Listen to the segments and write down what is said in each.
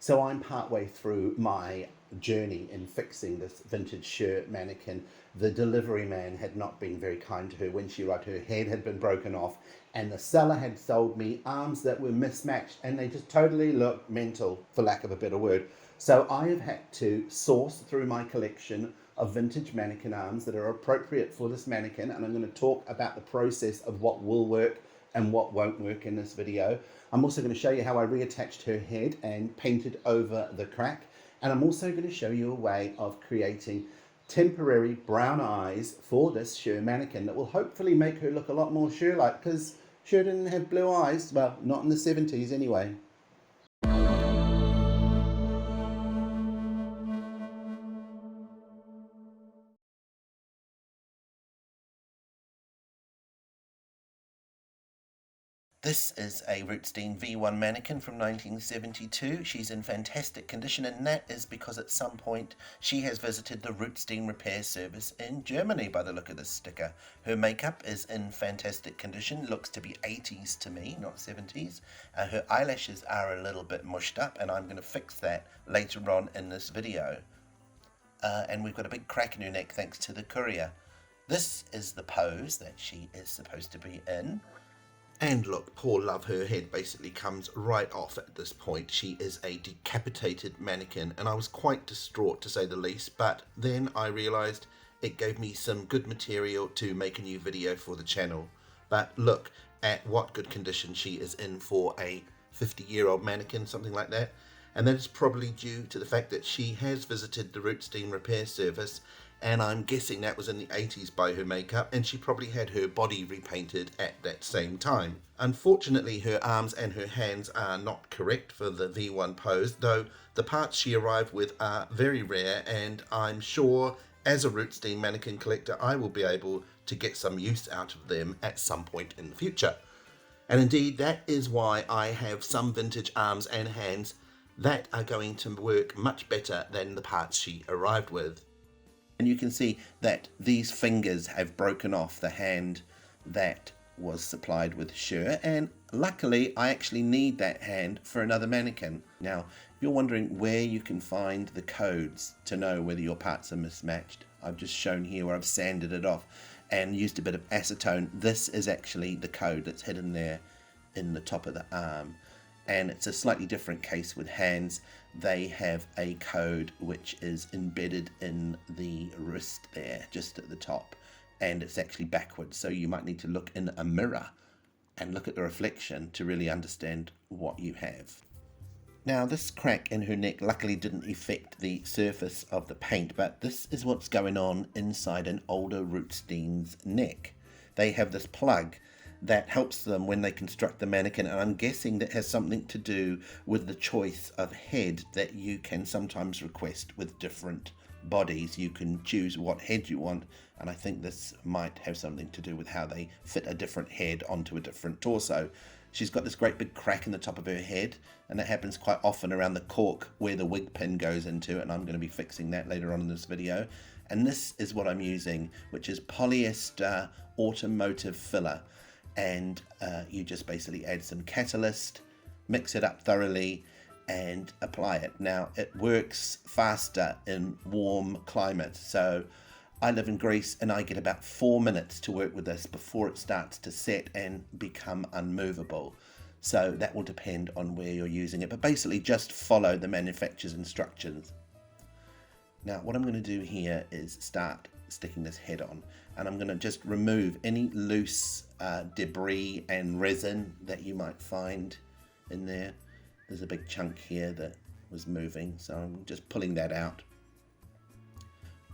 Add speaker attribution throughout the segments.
Speaker 1: So I'm partway through my journey in fixing this vintage Cher mannequin. The delivery man had not been very kind to her when she arrived. Her head had been broken off, and the seller had sold me arms that were mismatched, and they just totally looked mental, for lack of a better word. So I have had to source through my collection of vintage mannequin arms that are appropriate for this mannequin, and I'm going to talk about the process of what will work and what won't work in this video. I'm also going to show you how I reattached her head and painted over the crack, and I'm also going to show you a way of creating temporary brown eyes for this Cher mannequin that will hopefully make her look a lot more Cher-like, because Cher didn't have blue eyes, well, not in the 70s anyway. This is a Rootstein V1 mannequin from 1972. She's in fantastic condition, and that is because at some point she has visited the Rootstein repair service in Germany by the look of this sticker. Her makeup is in fantastic condition, looks to be 80s to me, not 70s. Her eyelashes are a little bit mushed up, and I'm going to fix that later on in this video. And we've got a big crack in her neck thanks to the courier. This is the pose that she is supposed to be in. And look, poor love, her head basically comes right off at this point. She is a decapitated mannequin, and I was quite distraught to say the least, but then I realised it gave me some good material to make a new video for the channel. But look at what good condition she is in for a 50-year-old mannequin, something like that. And that is probably due to the fact that she has visited the Rootstein repair service, and I'm guessing that was in the 80s by her makeup, and she probably had her body repainted at that same time. Unfortunately, her arms and her hands are not correct for the V1 pose, though the parts she arrived with are very rare, and I'm sure as a Rootstein mannequin collector I will be able to get some use out of them at some point in the future. And indeed, that is why I have some vintage arms and hands that are going to work much better than the parts she arrived with. And you can see that these fingers have broken off the hand that was supplied with Cher, and luckily I actually need that hand for another mannequin. Now, if you're wondering where you can find the codes to know whether your parts are mismatched, I've just shown here where I've sanded it off and used a bit of acetone. This is actually the code that's hidden there in the top of the arm. And it's a slightly different case with hands. They have a code which is embedded in the wrist there, just at the top, and it's actually backwards, so you might need to look in a mirror and look at the reflection to really understand what you have. Now, this crack in her neck luckily didn't affect the surface of the paint, but this is what's going on inside an older Rootstein's neck. They have this plug that helps them when they construct the mannequin, and I'm guessing that has something to do with the choice of head that you can sometimes request with different bodies. You can choose what head you want, and I think this might have something to do with how they fit a different head onto a different torso. She's got this great big crack in the top of her head, and that happens quite often around the cork where the wig pin goes into, and I'm going to be fixing that later on in this video. And this is what I'm using, which is polyester automotive filler. And you just basically add some catalyst, mix it up thoroughly, and apply it. Now, it works faster in warm climates, so I live in Greece and I get about 4 minutes to work with this before it starts to set and become unmovable. So that will depend on where you're using it, but basically just follow the manufacturer's instructions. Now, what I'm going to do here is start sticking this head on, and I'm going to just remove any loose debris and resin that you might find in there. There's a big chunk here that was moving, so I'm just pulling that out.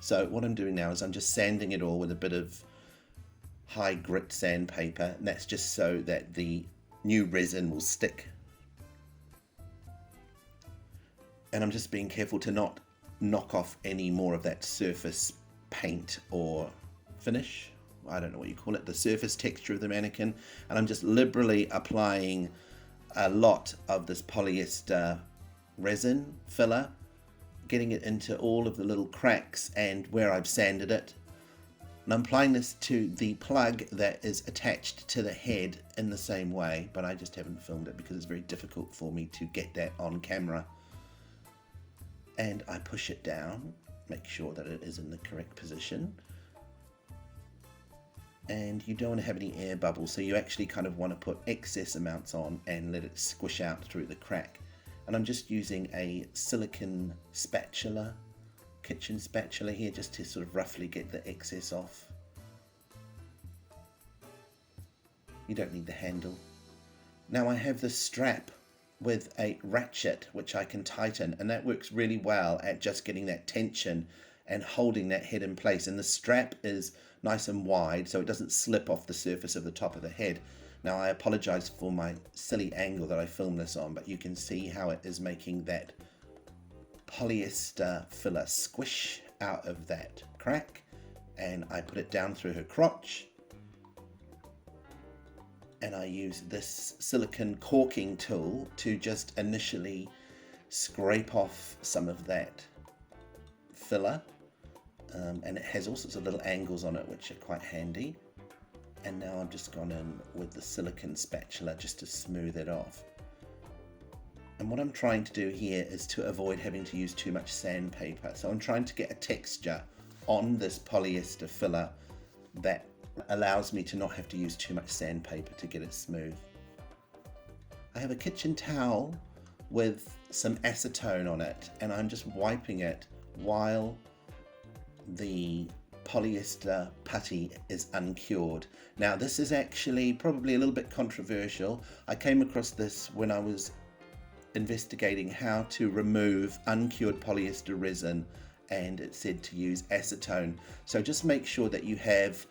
Speaker 1: So what I'm doing now is I'm just sanding it all with a bit of high grit sandpaper, and that's just so that the new resin will stick. And I'm just being careful to not knock off any more of that surface paint or finish, I don't know what you call it, the surface texture of the mannequin. And I'm just liberally applying a lot of this polyester resin filler, getting it into all of the little cracks and where I've sanded it. And I'm applying this to the plug that is attached to the head in the same way, but I just haven't filmed it because it's very difficult for me to get that on camera. and I push it down, make sure that it is in the correct position. And you don't want to have any air bubbles, so you actually kind of want to put excess amounts on and let it squish out through the crack. And I'm just using a silicone spatula, kitchen spatula here, just to sort of roughly get the excess off. You don't need the handle. Now I have this strap with a ratchet which I can tighten, and that works really well at just getting that tension and holding that head in place. And the strap is nice and wide so it doesn't slip off the surface of the top of the head. Now I apologize for my silly angle that I filmed this on, but you can see how it is making that polyester filler squish out of that crack. And I put it down through her crotch, and I use this silicone caulking tool to just initially scrape off some of that filler. And it has all sorts of little angles on it which are quite handy. And now I've just gone in with the silicone spatula just to smooth it off. And what I'm trying to do here is to avoid having to use too much sandpaper. So I'm trying to get a texture on this polyester filler that allows me to not have to use too much sandpaper to get it smooth. I have a kitchen towel with some acetone on it, and I'm just wiping it while the polyester putty is uncured. Now this is actually probably a little bit controversial. I came across this when I was investigating how to remove uncured polyester resin, and it said to use acetone. So just make sure that you have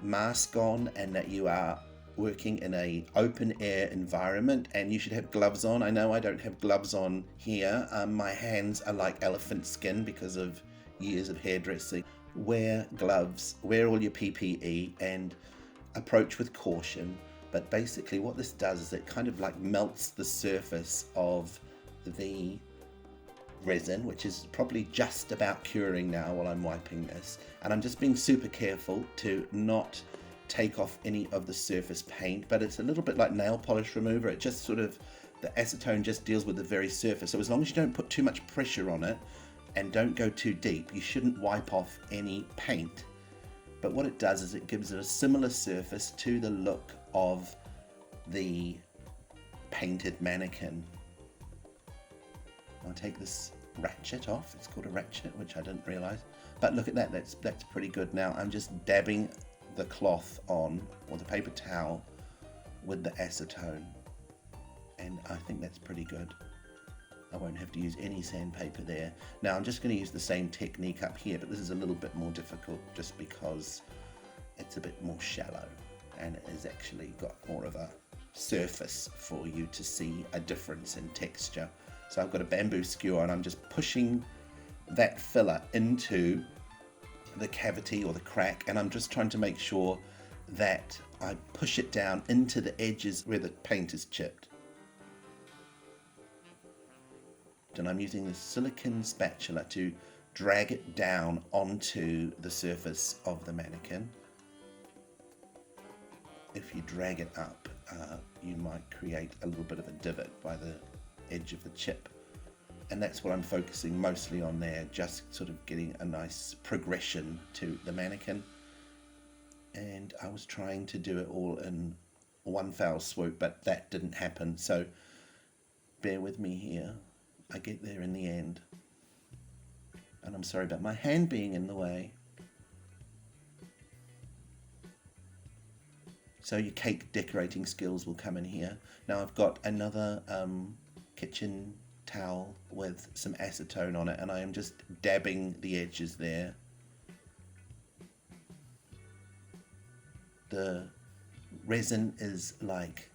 Speaker 1: mask on and that you are working in a open air environment, and you should have gloves on. I know I don't have gloves on here. My hands are like elephant skin because of years of hairdressing. Wear gloves, wear all your PPE, and approach with caution. But basically what this does is it kind of like melts the surface of the resin, which is probably just about curing now while I'm wiping this. And I'm just being super careful to not take off any of the surface paint, but it's a little bit like nail polish remover. It just sort of, the acetone just deals with the very surface. So as long as you don't put too much pressure on it and don't go too deep, you shouldn't wipe off any paint. But what it does is it gives it a similar surface to the look of the painted mannequin. I'll take this ratchet off. It's called a ratchet, which I didn't realize. But look at that, that's pretty good. Now I'm just dabbing the cloth on, or the paper towel, with the acetone, and I think that's pretty good. I won't have to use any sandpaper there. Now I'm just going to use the same technique up here, but this is a little bit more difficult just because it's a bit more shallow and it has actually got more of a surface for you to see a difference in texture. So I've got a bamboo skewer and I'm just pushing that filler into the cavity or the crack, and I'm just trying to make sure that I push it down into the edges where the paint is chipped. And I'm using the silicone spatula to drag it down onto the surface of the mannequin. If you drag it up, you might create a little bit of a divot by the edge of the chip. And that's what I'm focusing mostly on there, just sort of getting a nice progression to the mannequin. And I was trying to do it all in one foul swoop, but that didn't happen, so bear with me here. I get there in the end. And I'm sorry about my hand being in the way. So your cake decorating skills will come in here. Now I've got another kitchen towel with some acetone on it, and I am just dabbing the edges there. The resin is like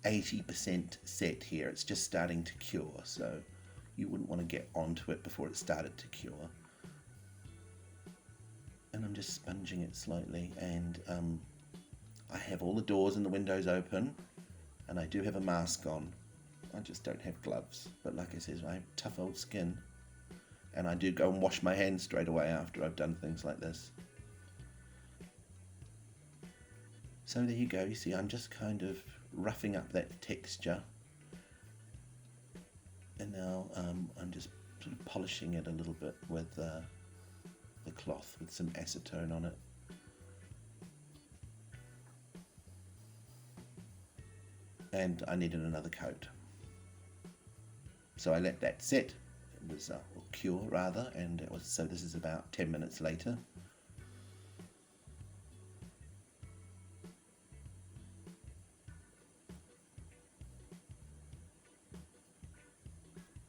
Speaker 1: 80% set here. It's just starting to cure, so you wouldn't want to get onto it before it started to cure. And I'm just sponging it slightly, and I have all the doors and the windows open, and I do have a mask on. I just don't have gloves, but like I said, I have tough old skin, and I do go and wash my hands straight away after I've done things like this. So there you go. You see, I'm just kind of roughing up that texture, and now I'm just sort of polishing it a little bit with the cloth with some acetone on it. And I needed another coat. So I let that set. It was, or cure rather, and it was, so this is about 10 minutes later.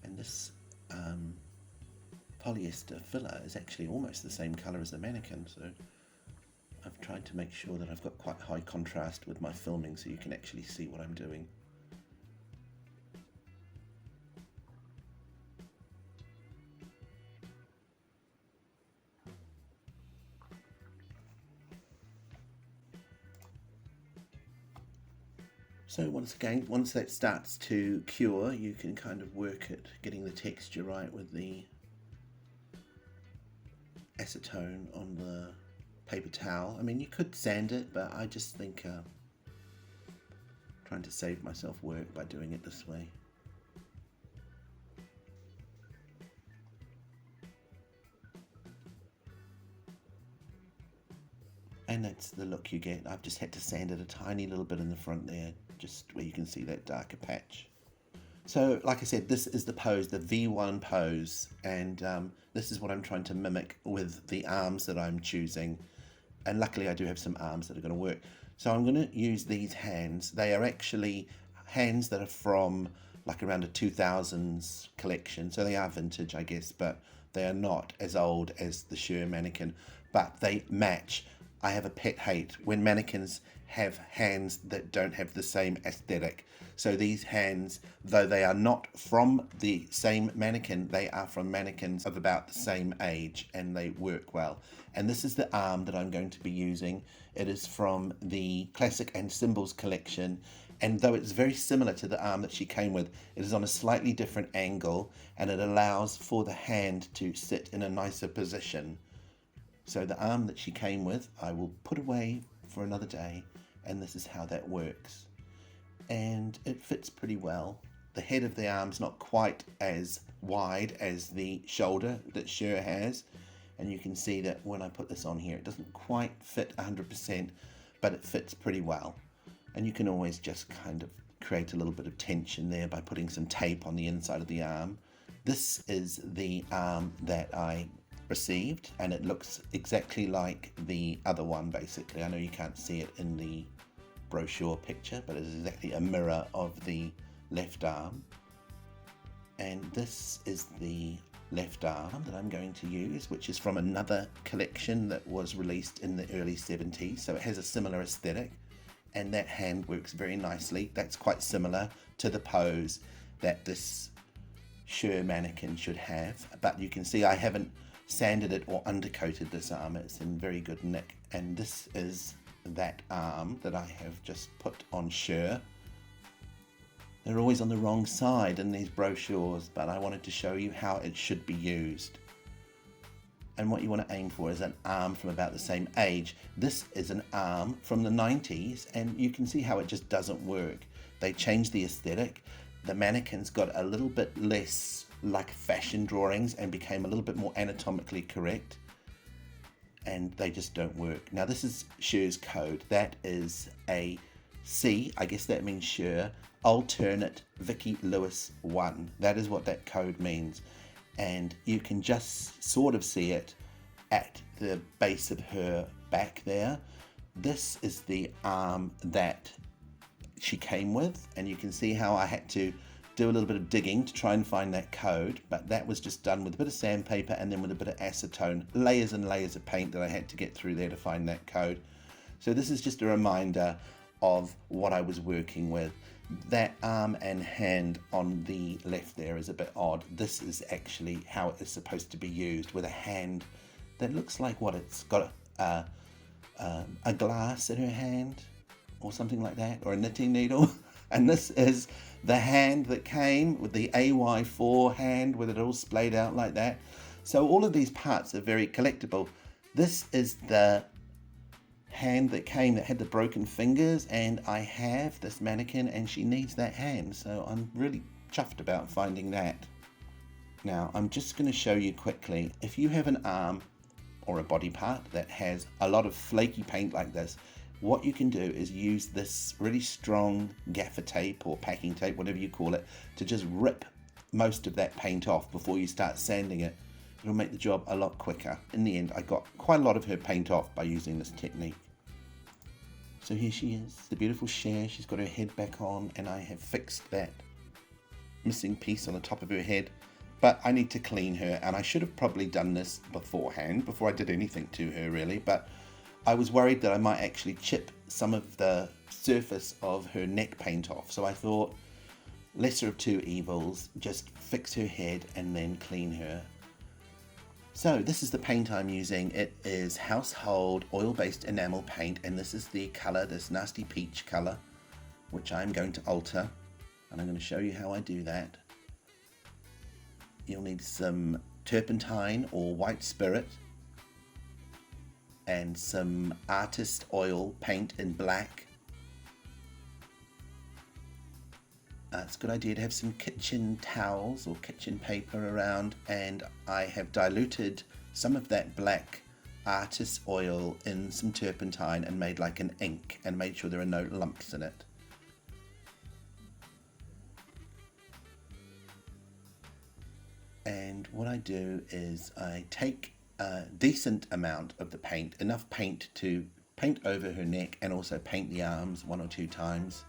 Speaker 1: And this polyester filler is actually almost the same colour as the mannequin, so I've tried to make sure that I've got quite high contrast with my filming so you can actually see what I'm doing. So once that starts to cure, you can kind of work at getting the texture right with the acetone on the paper towel. I mean, you could sand it, but I just think trying to save myself work by doing it this way. And that's the look you get. I've just had to sand it a tiny little bit in the front there, just where you can see that darker patch. So, like I said, this is the pose, the V1 pose, and this is what I'm trying to mimic with the arms that I'm choosing. And luckily I do have some arms that are going to work. So I'm going to use these hands. They are actually hands that are from like around a 2000s collection. So they are vintage, I guess, but they are not as old as the Cher Mannequin, but they match. I have a pet hate when mannequins have hands that don't have the same aesthetic. So these hands, though they are not from the same mannequin, they are from mannequins of about the same age, and they work well. And this is the arm that I'm going to be using. It is from the Classic and Symbols collection, and though it's very similar to the arm that she came with, it is on a slightly different angle, and it allows for the hand to sit in a nicer position. So the arm that she came with, I will put away for another day, and this is how that works. And it fits pretty well. The head of the arm's not quite as wide as the shoulder that Cher has, and you can see that when I put this on here, it doesn't quite fit 100%, but it fits pretty well. And you can always just kind of create a little bit of tension there by putting some tape on the inside of the arm. This is the arm that I received, and it looks exactly like the other one basically. I know you can't see it in the brochure picture, but it is exactly a mirror of the left arm. And this is the left arm that I'm going to use, which is from another collection that was released in the early 70s, so it has a similar aesthetic, and that hand works very nicely. That's quite similar to the pose that this Cher Mannequin should have, but you can see I haven't sanded it or undercoated this arm. It's in very good nick, and this is that arm that I have just put on Cher. They're always on the wrong side in these brochures, but I wanted to show you how it should be used. And what you want to aim for is an arm from about the same age. This is an arm from the 90s, and you can see how it just doesn't work. They changed the aesthetic. The mannequins got a little bit less like fashion drawings and became a little bit more anatomically correct, and they just don't work. Now this is Cher's code. That is a C, I guess that means Cher, alternate Vicky Lewis 1. That is what that code means, and you can just sort of see it at the base of her back there. This is the arm that she came with, and you can see how I had to do a little bit of digging to try and find that code, but that was just done with a bit of sandpaper and then with a bit of acetone, layers and layers of paint that I had to get through there to find that code. So this is just a reminder of what I was working with. That arm and hand on the left there is a bit odd. This is actually how it is supposed to be used, with a hand that looks like what, it's got a glass in her hand or something like that, or a knitting needle. And this is the hand that came with the AY4 hand with it all splayed out like that. So all of these parts are very collectible. This is the hand that came that had the broken fingers, and I have this mannequin and she needs that hand, so I'm really chuffed about finding that. Now I'm just going to show you quickly, if you have an arm or a body part that has a lot of flaky paint like this, what you can do is use this really strong gaffer tape or packing tape, whatever you call it, to just rip most of that paint off before you start sanding it. It'll make the job a lot quicker. In the end, I got quite a lot of her paint off by using this technique. So here she is, the beautiful Cher. She's got her head back on, and I have fixed that missing piece on the top of her head. But I need to clean her, and I should have probably done this beforehand, before I did anything to her really, but I was worried that I might actually chip some of the surface of her neck paint off. So I thought, lesser of two evils, just fix her head and then clean her. So this is the paint I'm using. It is household oil-based enamel paint, and this is the color, this nasty peach color, which I'm going to alter, and I'm going to show you how I do that. You'll need some turpentine or white spirit and some artist oil paint in black. It's a good idea to have some kitchen towels or kitchen paper around, and I have diluted some of that black artist oil in some turpentine and made like an ink and made sure there are no lumps in it. And what I do is I take a decent amount of the paint, enough paint to paint over her neck and also paint the arms 1 or 2 times.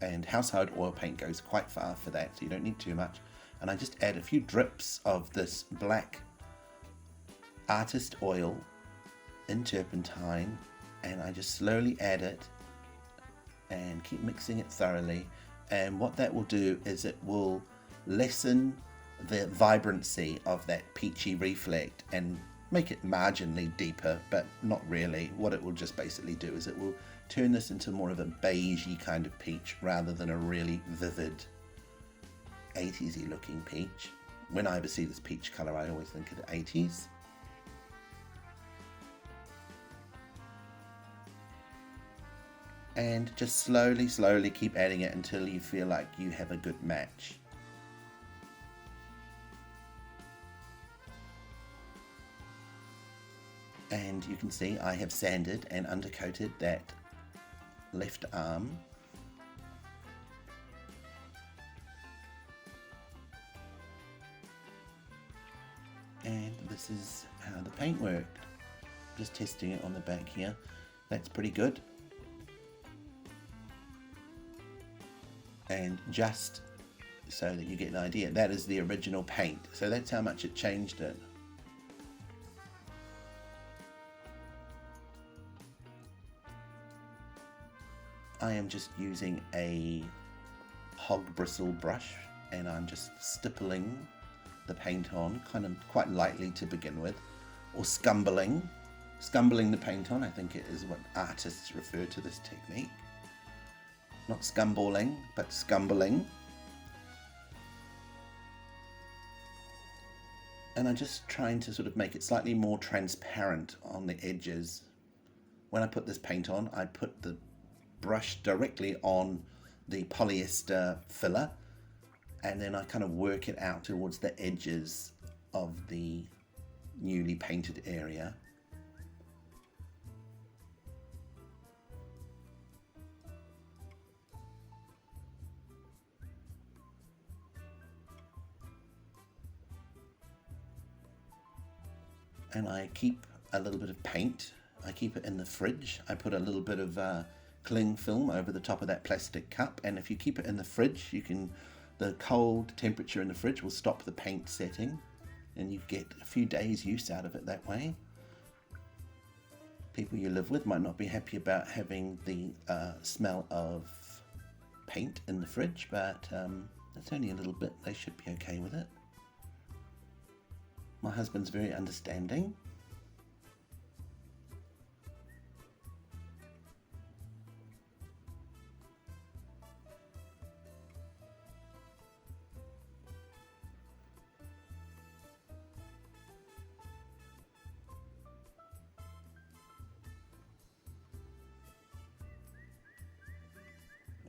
Speaker 1: And household oil paint goes quite far for that, so you don't need too much. And I just add a few drips of this black artist oil in turpentine, and I just slowly add it and keep mixing it thoroughly. And what that will do is it will lessen the vibrancy of that peachy reflect and make it marginally deeper, but not really. What it will just basically do is it will turn this into more of a beigey kind of peach rather than a really vivid 80s-y looking peach. When I ever see this peach colour, I always think of the 80s. And just slowly keep adding it until you feel like you have a good match. And you can see I have sanded and undercoated that left arm. And this is how the paint worked. Just testing it on the back here. That's pretty good. And just so that you get an idea, that is the original paint. So that's how much it changed it. I am just using a hog bristle brush, and I'm just stippling the paint on, kind of quite lightly to begin with, or scumbling the paint on. I think it is what artists refer to this technique. Not scumballing, but scumbling. And I'm just trying to sort of make it slightly more transparent on the edges. When I put this paint on, I put the brush directly on the polyester filler, and then I kind of work it out towards the edges of the newly painted area. And I keep a little bit of paint. I keep it in the fridge. I put a little bit of cling film over the top of that plastic cup, and if you keep it in the fridge, the cold temperature in the fridge will stop the paint setting, and you get a few days use out of it that way. People you live with might not be happy about having the smell of paint in the fridge, but it's only a little bit. They should be okay with it. My husband's very understanding.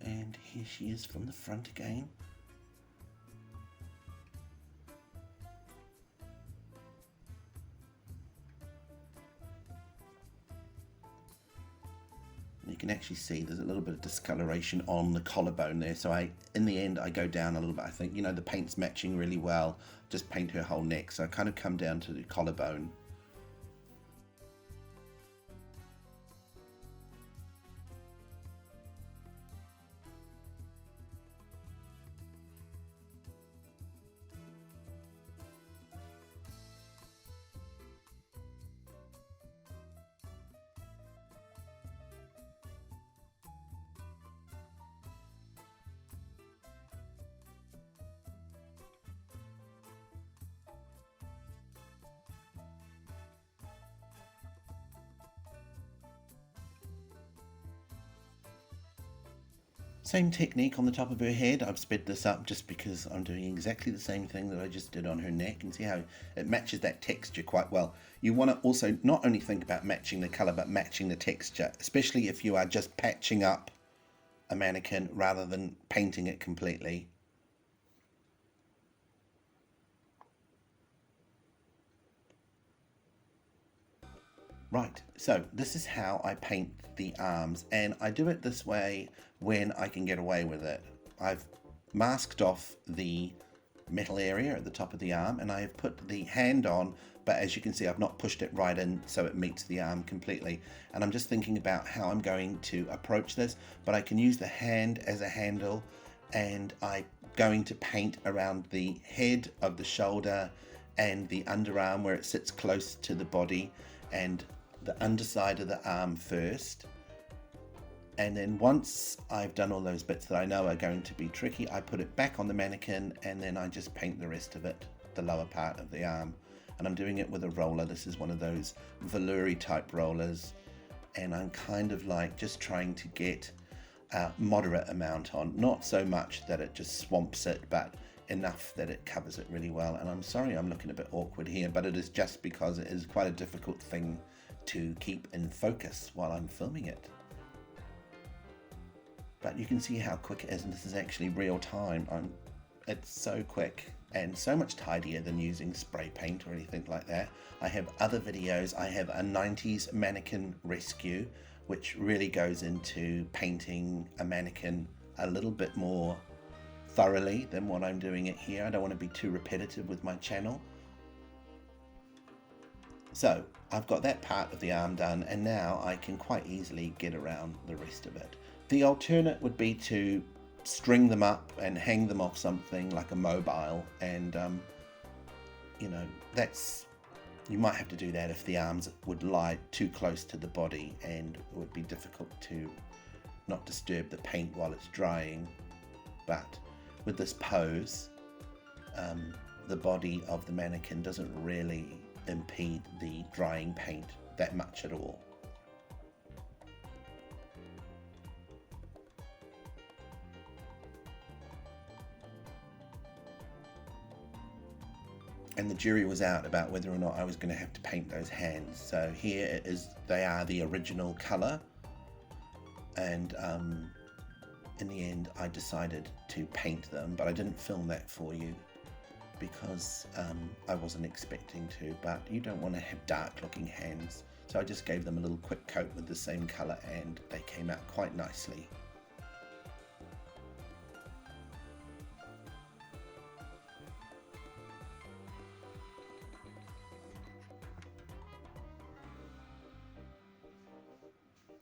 Speaker 1: And here she is from the front again. can actually see there's a little bit of discoloration on the collarbone there. So in the end, I go down a little bit. I think, you know, the paint's matching really well. Just paint her whole neck. So I kind of come down to the collarbone. Same technique on the top of her head. I've sped this up just because I'm doing exactly the same thing that I just did on her neck, and see how it matches that texture quite well. You want to also not only think about matching the colour but matching the texture, especially if you are just patching up a mannequin rather than painting it completely. Right, so this is how I paint the arms, and I do it this way when I can get away with it. I've masked off the metal area at the top of the arm, and I have put the hand on, but as you can see I've not pushed it right in so it meets the arm completely. And I'm just thinking about how I'm going to approach this, but I can use the hand as a handle, and I'm going to paint around the head of the shoulder and the underarm where it sits close to the body, and the underside of the arm first. And then once I've done all those bits that I know are going to be tricky, I put it back on the mannequin, and then I just paint the rest of it, the lower part of the arm. And I'm doing it with a roller. This is one of those velour type rollers, and I'm kind of like just trying to get a moderate amount on, not so much that it just swamps it, but enough that it covers it really well. And I'm sorry I'm looking a bit awkward here, but it is just because it is quite a difficult thing to keep in focus while I'm filming it. But you can see how quick it is, and this is actually real time. It's so quick and so much tidier than using spray paint or anything like that. I have other videos. I have a 90s mannequin rescue, which really goes into painting a mannequin a little bit more thoroughly than what I'm doing it here. I don't want to be too repetitive with my channel. So I've got that part of the arm done, and now I can quite easily get around the rest of it. The alternate would be to string them up and hang them off something like a mobile, and you know, you might have to do that if the arms would lie too close to the body, and it would be difficult to not disturb the paint while it's drying. But with this pose, the body of the mannequin doesn't really impede the drying paint that much at all. And the jury was out about whether or not I was going to have to paint those hands. So here it is, they are the original colour, and in the end I decided to paint them, but I didn't film that for you because I wasn't expecting to. But you don't want to have dark looking hands, so I just gave them a little quick coat with the same colour, and they came out quite nicely.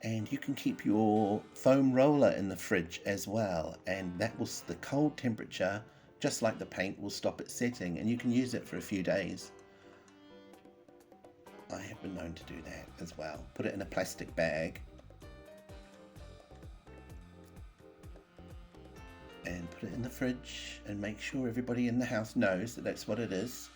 Speaker 1: And you can keep your foam roller in the fridge as well, and that will, the cold temperature, just like the paint, will stop it setting, and you can use it for a few days. I have been known to do that as well. Put it in a plastic bag and put it in the fridge, and make sure everybody in the house knows that that's what it is.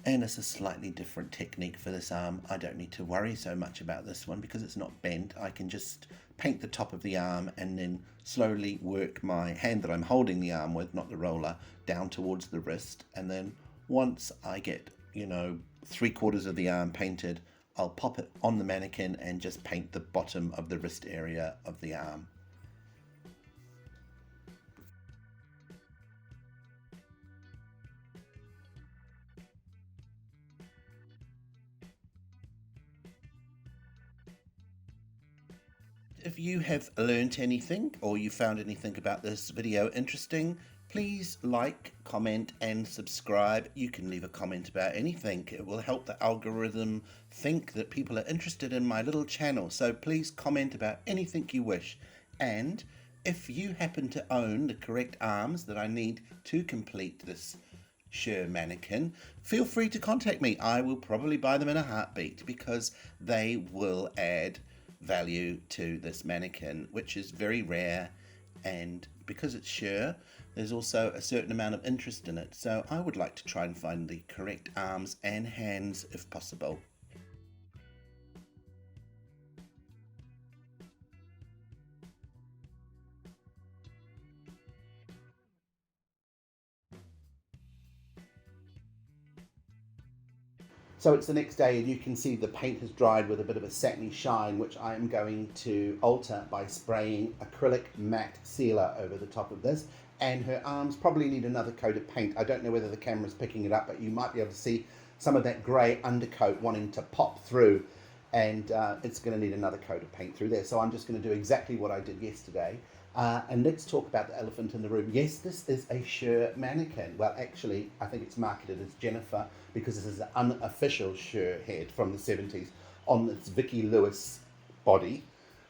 Speaker 1: And it's a slightly different technique for this arm. I don't need to worry so much about this one because it's not bent. I can just paint the top of the arm and then slowly work my hand that I'm holding the arm with, not the roller, down towards the wrist. And then once I get, 3/4 of the arm painted, I'll pop it on the mannequin and just paint the bottom of the wrist area of the arm. If you have learnt anything or you found anything about this video interesting, please like, comment and subscribe. You can leave a comment about anything. It will help the algorithm think that people are interested in my little channel. So please comment about anything you wish. And if you happen to own the correct arms that I need to complete this Cher Mannequin, feel free to contact me. I will probably buy them in a heartbeat because they will add value to this mannequin, which is very rare, and because it's Cher, there's also a certain amount of interest in it, so I would like to try and find the correct arms and hands if possible. So it's the next day and you can see the paint has dried with a bit of a satiny shine, which I am going to alter by spraying acrylic matte sealer over the top of this. And her arms probably need another coat of paint. I don't know whether the camera's picking it up, but you might be able to see some of that grey undercoat wanting to pop through, and it's going to need another coat of paint through there. So I'm just going to do exactly what I did yesterday. And let's talk about the elephant in the room. Yes, this is a Cher mannequin. Well, actually, I think it's marketed as Jennifer because this is an unofficial Cher head from the 70s on this Vicki Lewis body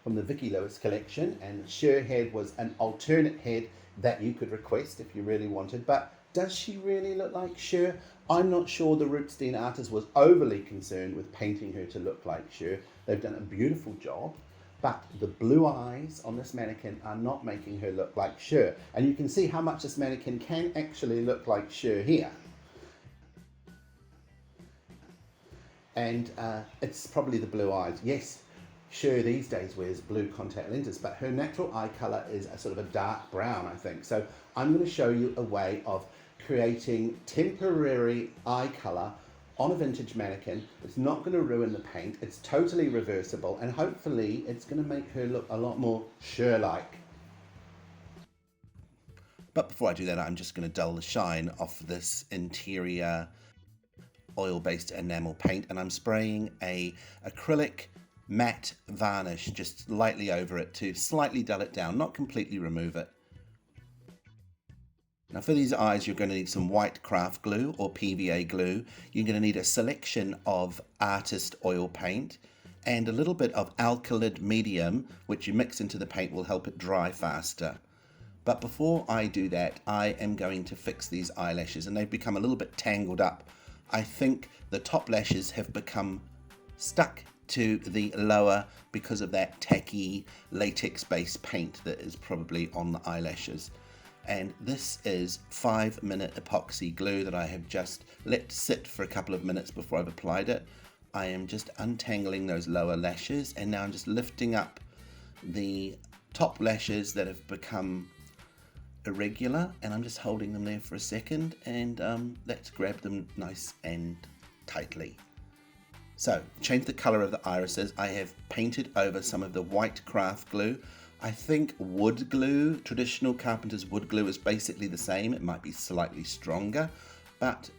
Speaker 1: from the Vicki Lewis collection. And the Cher head was an alternate head that you could request if you really wanted. But does she really look like Cher? I'm not sure the Rootstein artist was overly concerned with painting her to look like Cher. They've done a beautiful job. But the blue eyes on this mannequin are not making her look like Cher. And you can see how much this mannequin can actually look like Cher here. And it's probably the blue eyes. Yes, Cher these days wears blue contact lenses, but her natural eye colour is a sort of a dark brown, I think. So I'm going to show you a way of creating temporary eye colour on a vintage mannequin. It's not going to ruin the paint, it's totally reversible, and hopefully it's going to make her look a lot more Cher-like. But before I do that, I'm just going to dull the shine off this interior oil-based enamel paint, and I'm spraying a acrylic matte varnish just lightly over it to slightly dull it down, not completely remove it. Now for these eyes, you're going to need some white craft glue or PVA glue. You're going to need a selection of artist oil paint and a little bit of alkylid medium, which you mix into the paint will help it dry faster. But before I do that, I am going to fix these eyelashes, and they've become a little bit tangled up. I think the top lashes have become stuck to the lower because of that tacky latex-based paint that is probably on the eyelashes. And this is 5-minute epoxy glue that I have just let sit for a couple of minutes before I've applied it. I am just untangling those lower lashes, and now I'm just lifting up the top lashes that have become irregular, and I'm just holding them there for a second, and let's grab them nice and tightly. So, change the colour of the irises. I have painted over some of the white craft glue. I think wood glue, traditional carpenter's wood glue, is basically the same. It might be slightly stronger, but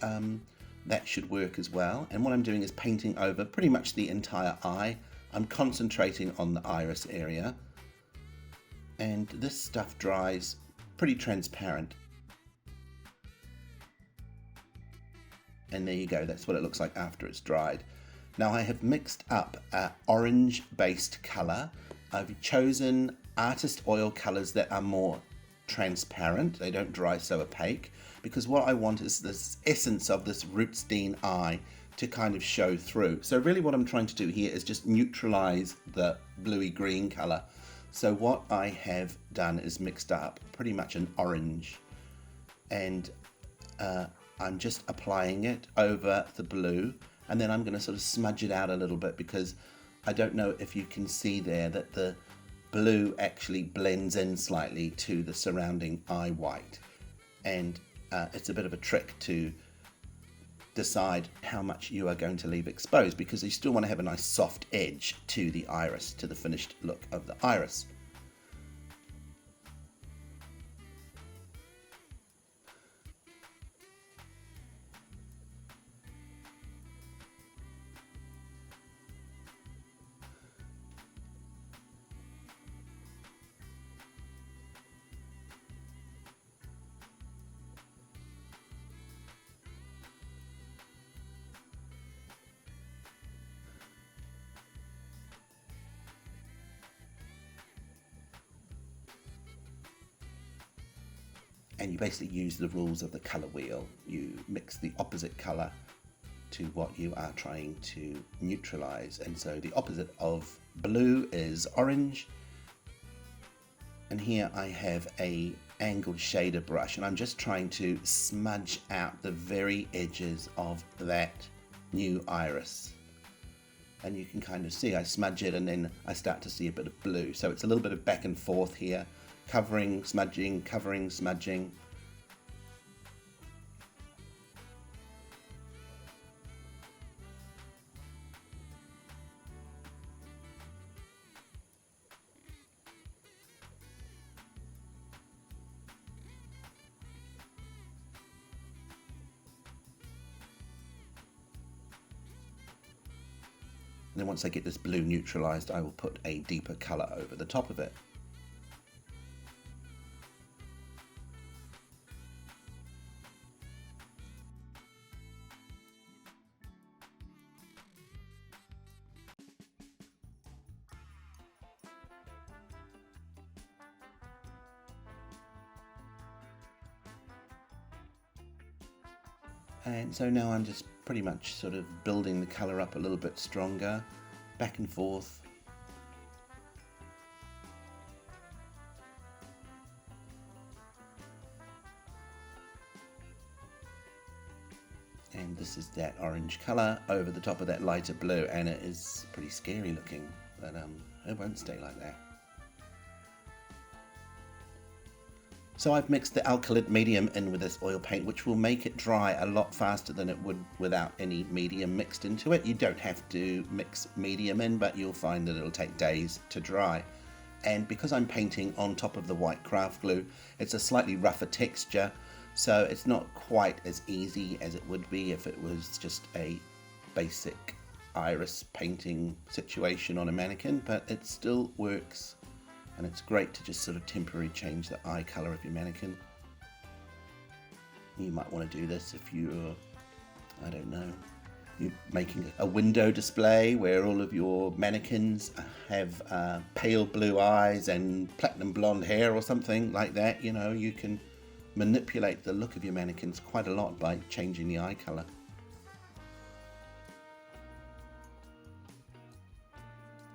Speaker 1: that should work as well. And what I'm doing is painting over pretty much the entire eye. I'm concentrating on the iris area, and this stuff dries pretty transparent. And there you go, that's what it looks like after it's dried. Now I have mixed up an orange-based colour. I've chosen artist oil colours that are more transparent. They don't dry so opaque, because what I want is this essence of this Rootstein eye to kind of show through. So really what I'm trying to do here is just neutralise the bluey green colour. So what I have done is mixed up pretty much an orange, and I'm just applying it over the blue, and then I'm going to sort of smudge it out a little bit, because I don't know if you can see there that the blue actually blends in slightly to the surrounding eye white, and it's a bit of a trick to decide how much you are going to leave exposed, because you still want to have a nice soft edge to the iris, to the finished look of the iris. And you basically use the rules of the colour wheel. You mix the opposite colour to what you are trying to neutralise. And so the opposite of blue is orange. And here I have a angled shader brush, and I'm just trying to smudge out the very edges of that new iris. And you can kind of see I smudge it and then I start to see a bit of blue. So it's a little bit of back and forth here. Covering, smudging, covering, smudging. And then once I get this blue neutralized, I will put a deeper color over the top of it. And so now I'm just pretty much sort of building the colour up a little bit stronger, back and forth. And this is that orange colour over the top of that lighter blue, and it is pretty scary looking, but it won't stay like that. So I've mixed the alkylate medium in with this oil paint, which will make it dry a lot faster than it would without any medium mixed into it. You don't have to mix medium in, but you'll find that it'll take days to dry. And because I'm painting on top of the white craft glue, it's a slightly rougher texture, so it's not quite as easy as it would be if it was just a basic iris painting situation on a mannequin, but it still works. And it's great to just sort of temporarily change the eye colour of your mannequin. You might want to do this if you're, I don't know, you're making a window display where all of your mannequins have pale blue eyes and platinum blonde hair or something like that. You know, you can manipulate the look of your mannequins quite a lot by changing the eye colour.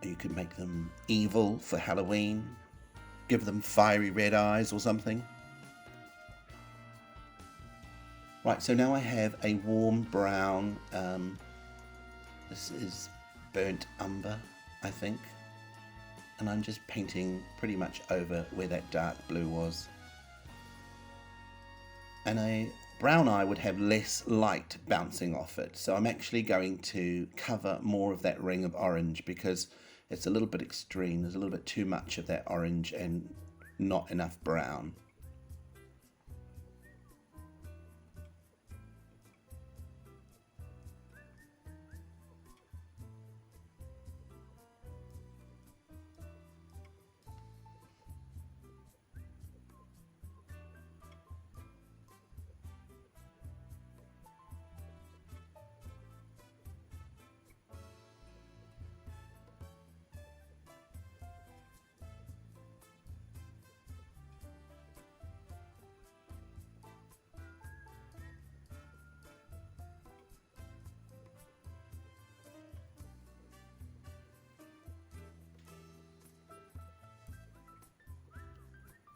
Speaker 1: You could make them evil for Halloween, give them fiery red eyes or something. Right, so now I have a warm brown, this is burnt umber, I think, and I'm just painting pretty much over where that dark blue was. And a brown eye would have less light bouncing off it, so I'm actually going to cover more of that ring of orange because it's a little bit extreme. There's a little bit too much of that orange and not enough brown.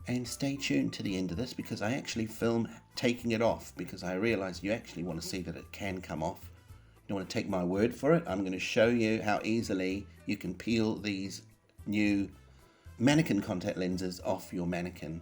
Speaker 1: And stay tuned to the end of this because I actually film taking it off because I realize you actually want to see that it can come off. You don't want to take my word for it. I'm going to show you how easily you can peel these new mannequin contact lenses off your mannequin.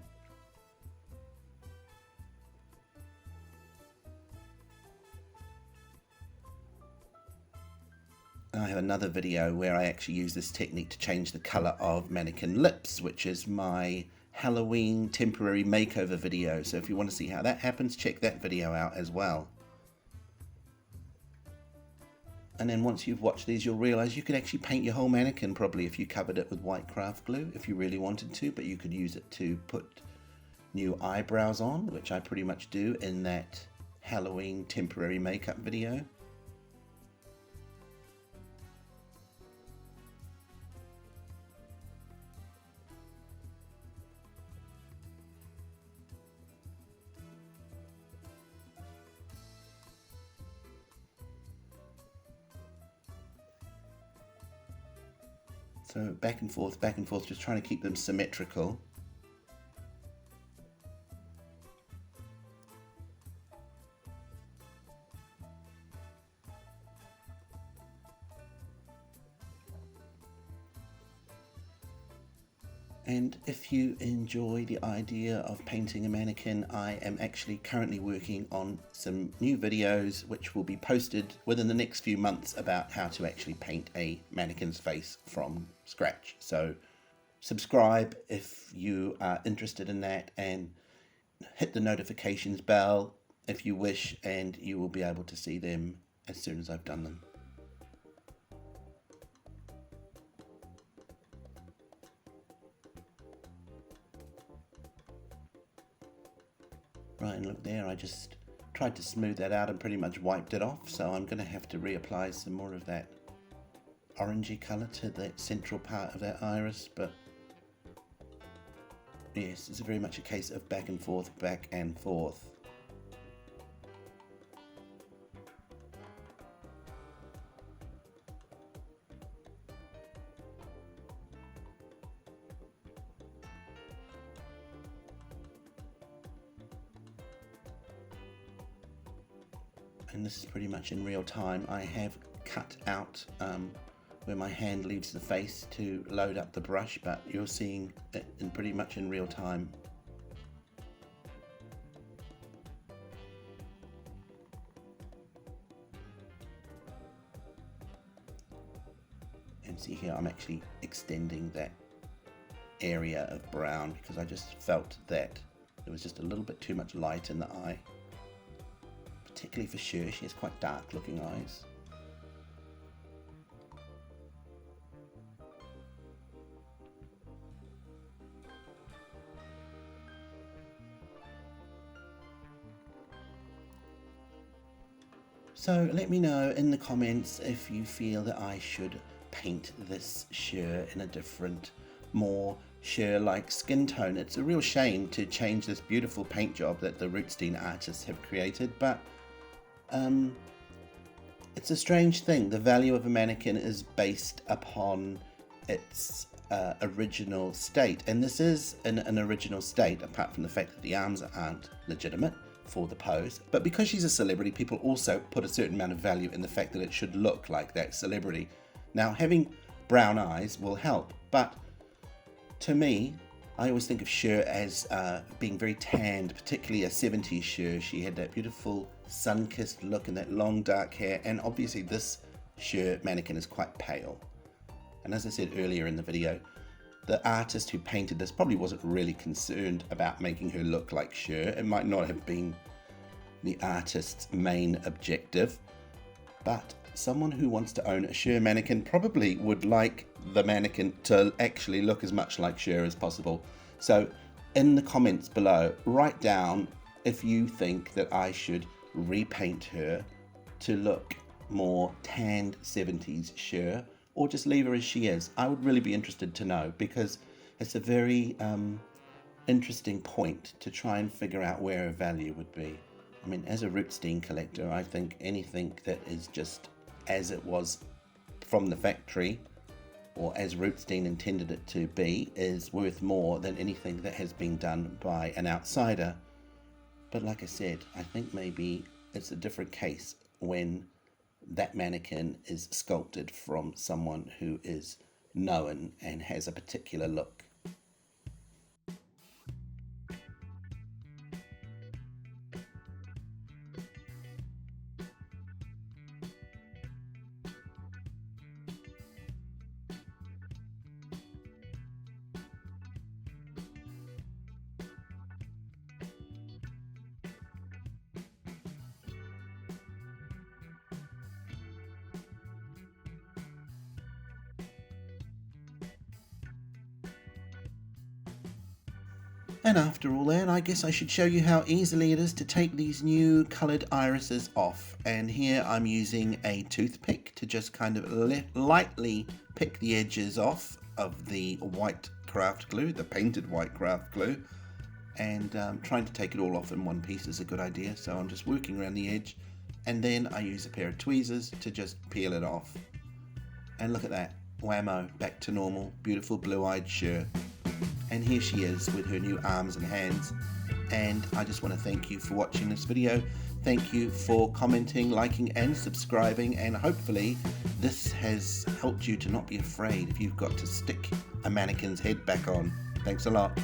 Speaker 1: I have another video where I actually use this technique to change the color of mannequin lips, which is my Halloween temporary makeover video. So if you want to see how that happens, check that video out as well. And then once you've watched these, you'll realize you could actually paint your whole mannequin probably if you covered it with white craft glue if you really wanted to, but you could use it to put new eyebrows on, which I pretty much do in that Halloween temporary makeup video. So back and forth, just trying to keep them symmetrical. And if you enjoy the idea of painting a mannequin, I am actually currently working on some new videos which will be posted within the next few months about how to actually paint a mannequin's face from scratch. So subscribe if you are interested in that, and hit the notifications bell if you wish, and you will be able to see them as soon as I've done them. Right, and look there, I just tried to smooth that out and pretty much wiped it off, so I'm going to have to reapply some more of that orangey colour to the central part of that iris, but yes, it's very much a case of back and forth, back and forth. And this is pretty much in real time. I have cut out where my hand leaves the face to load up the brush, but you're seeing it in pretty much in real time. And see here, I'm actually extending that area of brown because I just felt that there was just a little bit too much light in the eye. Particularly for Cher, she has quite dark looking eyes. So let me know in the comments if you feel that I should paint this Cher in a different, more Cher-like skin tone. It's a real shame to change this beautiful paint job that the Rootstein artists have created, but it's a strange thing. The value of a mannequin is based upon its original state, and this is an original state, apart from the fact that the arms aren't legitimate for the pose. But because she's a celebrity, people also put a certain amount of value in the fact that it should look like that celebrity. Now, having brown eyes will help, but to me, I always think of Cher as being very tanned, particularly a 70s Cher. She had that beautiful sun-kissed look and that long dark hair, and obviously this Cher mannequin is quite pale. And as I said earlier in the video, the artist who painted this probably wasn't really concerned about making her look like Cher. It might not have been the artist's main objective, but someone who wants to own a Cher mannequin probably would like the mannequin to actually look as much like Cher as possible. So in the comments below, write down if you think that I should repaint her to look more tanned 70s Cher, or just leave her as she is. I would really be interested to know, because it's a very interesting point to try and figure out where her value would be. I mean, as a Rootstein collector, I think anything that is just as it was from the factory or as Rootstein intended it to be, is worth more than anything that has been done by an outsider. But like I said, I think maybe it's a different case when that mannequin is sculpted from someone who is known and has a particular look. And after all that, I guess I should show you how easily it is to take these new coloured irises off. And here I'm using a toothpick to just kind of lightly pick the edges off of the white craft glue, the painted white craft glue. And trying to take it all off in one piece is a good idea. So I'm just working around the edge, and then I use a pair of tweezers to just peel it off. And look at that, whammo, back to normal, beautiful blue-eyed Cher. And here she is with her new arms and hands. And I just want to thank you for watching this video. Thank you for commenting, liking and subscribing, and hopefully this has helped you to not be afraid if you've got to stick a mannequin's head back on. Thanks a lot.